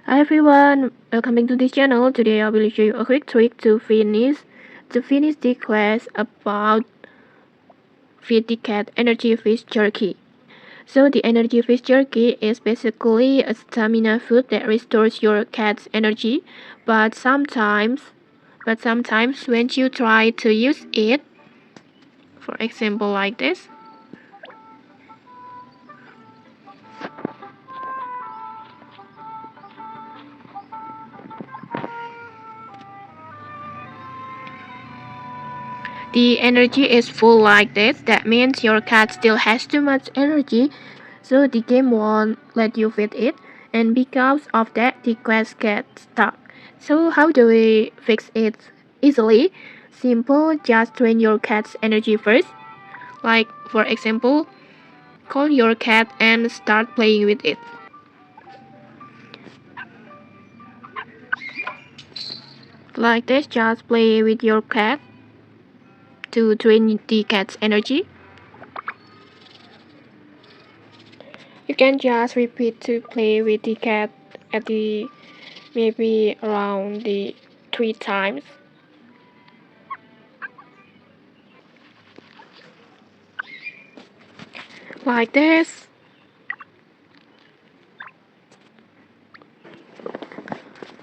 Hi everyone, welcome back to this channel. Today I will show you a quick trick to finish the quest about feed the cat energy fish jerky. So the energy fish jerky is basically a stamina food that restores your cat's energy, but sometimes when you try to use it, for example like this, the energy is full like this. That means your cat still has too much energy, so the game won't let you feed it, and because of that the quest gets stuck. So how do we fix it easily? Simple, just drain your cat's energy first. Like for example, call your cat and start playing with it. Like this, just play with your cat to drain the cat's energy. You can just repeat to play with the cat at the maybe around the 3 times. Like this.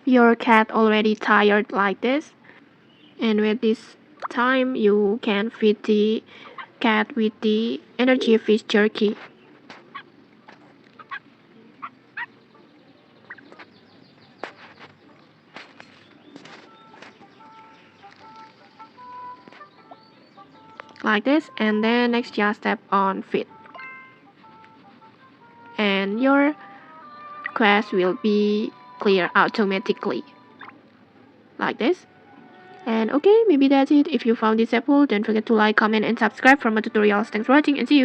Your cat already tired like this, and with this time you can feed the cat with the energy fish jerky. Like this, and then next just tap on feed, and your quest will be clear automatically. Like this. And okay, maybe that's it. If you found this helpful, don't forget to like, comment, and subscribe for more tutorials. Thanks for watching, and see you.